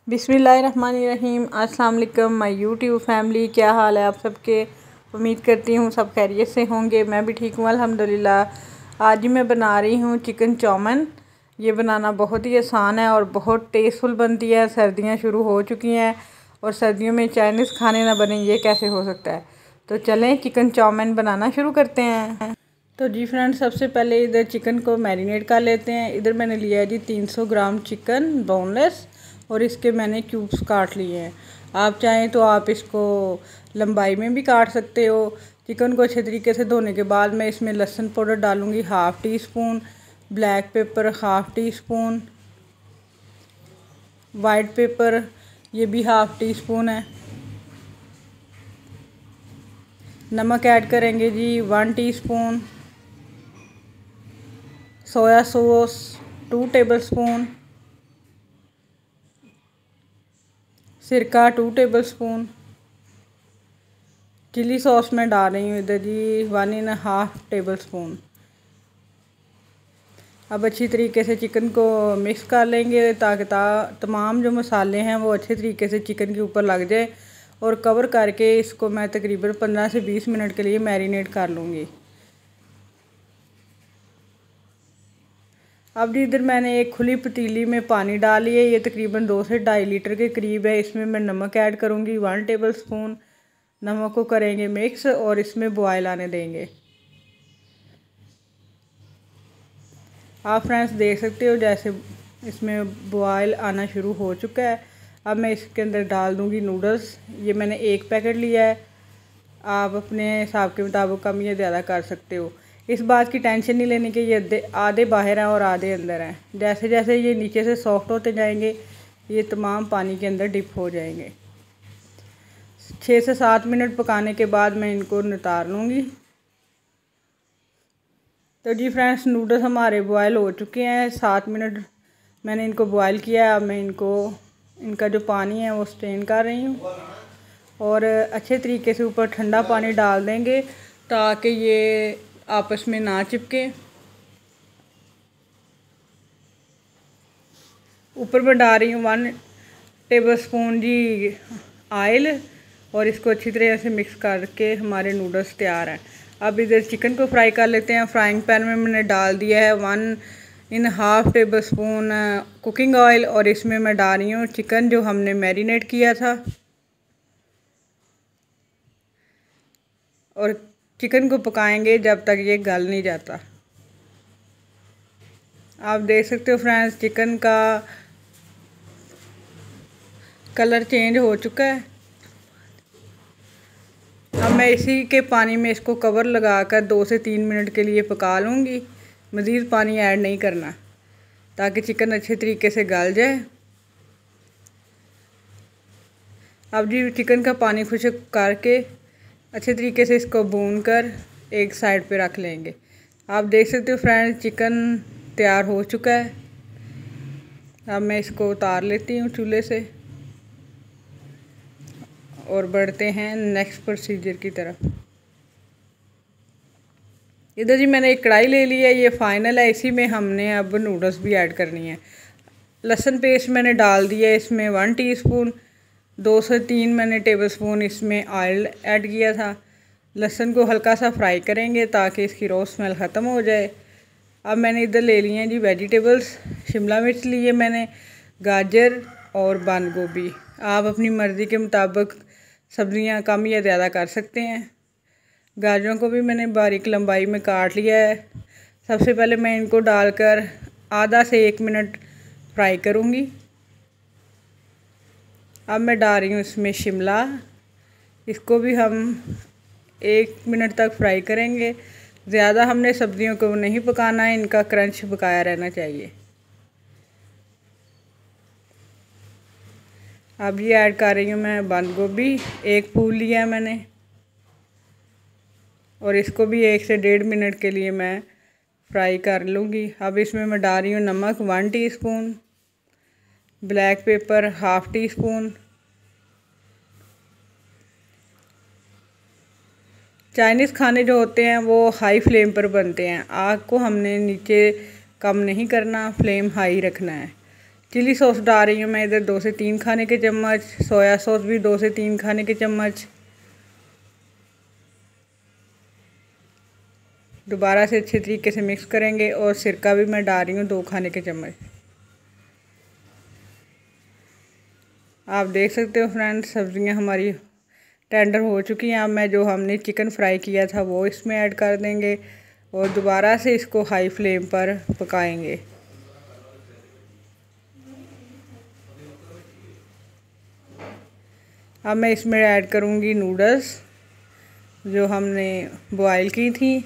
बिस्मिल्लाहिर्रहमानिर्रहीम। अस्सलाम वालेकुम माय यूट्यूब फैमिली, क्या हाल है आप सबके। उम्मीद करती हूँ सब खैरियत से होंगे। मैं भी ठीक हूँ अल्हम्दुलिल्लाह। आज ही मैं बना रही हूँ चिकन चाउमीन। ये बनाना बहुत ही आसान है और बहुत टेस्टफुल बनती है। सर्दियाँ शुरू हो चुकी हैं और सर्दियों में चाइनीज़ खाने ना बने, ये कैसे हो सकता है। तो चलें चिकन चाउमीन बनाना शुरू करते हैं। तो जी फ्रेंड्स, सबसे पहले इधर चिकन को मैरिनेट कर लेते हैं। इधर मैंने लिया है जी 300 ग्राम चिकन बोनलेस और इसके मैंने क्यूब्स काट लिए हैं। आप चाहें तो आप इसको लंबाई में भी काट सकते हो। चिकन को अच्छे तरीके से धोने के बाद मैं इसमें लहसुन पाउडर डालूँगी half tea spoon, black pepper half tea spoon, white paper ये भी हाफ़ टी स्पून है। नमक ऐड करेंगे जी 1 टीस्पून, सोया सॉस 2 टेबलस्पून, सिरका 2 टेबलस्पून, चिली सॉस में डाल रही हूँ इधर जी 1½ टेबलस्पून। अब अच्छी तरीके से चिकन को मिक्स कर लेंगे ताकि तमाम जो मसाले हैं वो अच्छे तरीके से चिकन के ऊपर लग जाए। और कवर करके इसको मैं तकरीबन 15 से 20 मिनट के लिए मैरिनेट कर लूँगी। अब जी इधर मैंने एक खुली पतीली में पानी डाल लिया, ये तकरीबन 2 से 2.5 लीटर के करीब है। इसमें मैं नमक ऐड करूँगी 1 टेबलस्पून। नमक को करेंगे मिक्स और इसमें बॉयल आने देंगे। आप फ्रेंड्स देख सकते हो जैसे इसमें बॉयल आना शुरू हो चुका है। अब मैं इसके अंदर डाल दूँगी नूडल्स। ये मैंने 1 पैकेट लिया है, आप अपने हिसाब के मुताबिक कम या ज़्यादा कर सकते हो। इस बात की टेंशन नहीं लेने की ये आधे बाहर हैं और आधे अंदर हैं। जैसे जैसे ये नीचे से सॉफ्ट होते जाएंगे ये तमाम पानी के अंदर डिप हो जाएंगे। 6 से 7 मिनट पकाने के बाद मैं इनको नितार लूँगी। तो जी फ्रेंड्स, नूडल्स हमारे बॉयल हो चुके हैं। 7 मिनट मैंने इनको बॉयल किया है। अब मैं इनका जो पानी है वो स्ट्रेन कर रही हूँ और अच्छे तरीके से ऊपर ठंडा पानी डाल देंगे ताकि ये आपस में ना चिपके। ऊपर मैं डाल रही हूँ 1 टेबलस्पून जी ऑयल और इसको अच्छी तरह से मिक्स करके हमारे नूडल्स तैयार हैं। अब इधर चिकन को फ्राई कर लेते हैं। फ्राइंग पैन में मैंने डाल दिया है 1½ टेबलस्पून कुकिंग ऑयल और इसमें मैं डाल रही हूँ चिकन जो हमने मैरिनेट किया था। और चिकन को पकाएंगे जब तक ये गल नहीं जाता। आप देख सकते हो फ्रेंड्स, चिकन का कलर चेंज हो चुका है। अब मैं इसी के पानी में इसको कवर लगाकर 2 से 3 मिनट के लिए पका लूँगी। मज़ीद पानी ऐड नहीं करना ताकि चिकन अच्छे तरीके से गल जाए। अब जी चिकन का पानी खुश्क करके अच्छे तरीके से इसको भून कर एक साइड पे रख लेंगे। आप देख सकते हो फ्रेंड्स, चिकन तैयार हो चुका है। अब मैं इसको उतार लेती हूँ चूल्हे से और बढ़ते हैं नेक्स्ट प्रोसीजर की तरफ। इधर जी मैंने एक कढ़ाई ले ली है, ये फाइनल है। इसी में हमने अब नूडल्स भी ऐड करनी है। लहसुन पेस्ट मैंने डाल दिया है इसमें 1 टीस्पून। 2 से 3 मैंने टेबलस्पून इसमें ऑयल ऐड किया था। लहसुन को हल्का सा फ्राई करेंगे ताकि इसकी रॉ स्मेल ख़त्म हो जाए। अब मैंने इधर ले लिए हैं जी वेजिटेबल्स। शिमला मिर्च लिए मैंने, गाजर और बंद गोभी। आप अपनी मर्ज़ी के मुताबिक सब्ज़ियां कम या ज़्यादा कर सकते हैं। गाजरों को भी मैंने बारीक लंबाई में काट लिया है। सबसे पहले मैं इनको डालकर आधा से 1 मिनट फ्राई करूँगी। अब मैं डाल रही हूँ इसमें शिमला। इसको भी हम 1 मिनट तक फ्राई करेंगे। ज़्यादा हमने सब्ज़ियों को नहीं पकाना है, इनका क्रंच बकाया रहना चाहिए। अब ये ऐड कर रही हूँ मैं बंद गोभी। 1 फूल लिया है मैंने और इसको भी 1 से 1.5 मिनट के लिए मैं फ्राई कर लूँगी। अब इसमें मैं डाल रही हूँ नमक 1 teaspoon, black pepper half tea spoon. Chinese खाने जो होते हैं वो हाई फ्लेम पर बनते हैं। आग को हमने नीचे कम नहीं करना, फ्लेम हाई रखना है। चिली सॉस डाल रही हूँ मैं इधर 2 से 3 खाने के चम्मच, सोया सॉस भी 2 से 3 खाने के चम्मच। दोबारा से अच्छे तरीके से मिक्स करेंगे और सिरका भी मैं डाल रही हूँ 2 खाने के चम्मच। आप देख सकते हो फ्रेंड्स, सब्जियां हमारी टेंडर हो चुकी हैं। अब मैं जो हमने चिकन फ्राई किया था वो इसमें ऐड कर देंगे और दोबारा से इसको हाई फ्लेम पर पकाएंगे। अब मैं इसमें ऐड करूँगी नूडल्स जो हमने बॉयल की थी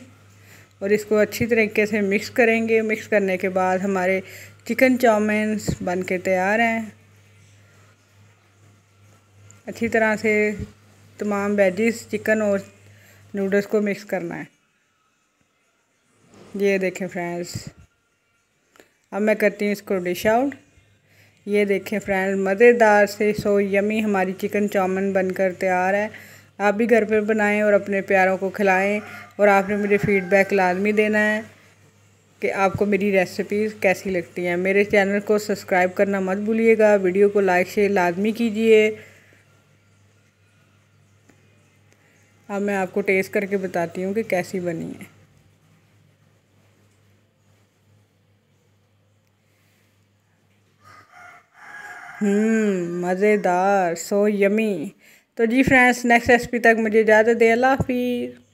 और इसको अच्छी तरीके से मिक्स करेंगे। मिक्स करने के बाद हमारे चिकन चाउमीन बन के तैयार हैं। अच्छी तरह से तमाम वेजिस, चिकन और नूडल्स को मिक्स करना है। ये देखें फ्रेंड्स, अब मैं करती हूँ इसको डिश आउट। ये देखें फ्रेंड्स, मज़ेदार से सो यमी हमारी चिकन चाउमीन बनकर तैयार है। आप भी घर पर बनाएं और अपने प्यारों को खिलाएं और आपने मुझे फ़ीडबैक लाजमी देना है कि आपको मेरी रेसिपीज़ कैसी लगती हैं। मेरे चैनल को सब्सक्राइब करना मत भूलिएगा, वीडियो को लाइक शेयर लाजमी कीजिए। अब मैं आपको टेस्ट करके बताती हूँ कि कैसी बनी है। मज़ेदार, सो यमी। तो जी फ्रेंड्स, नेक्स्ट रेसिपी तक मुझे इजाज़त दें। अल्लाह हाफिज़।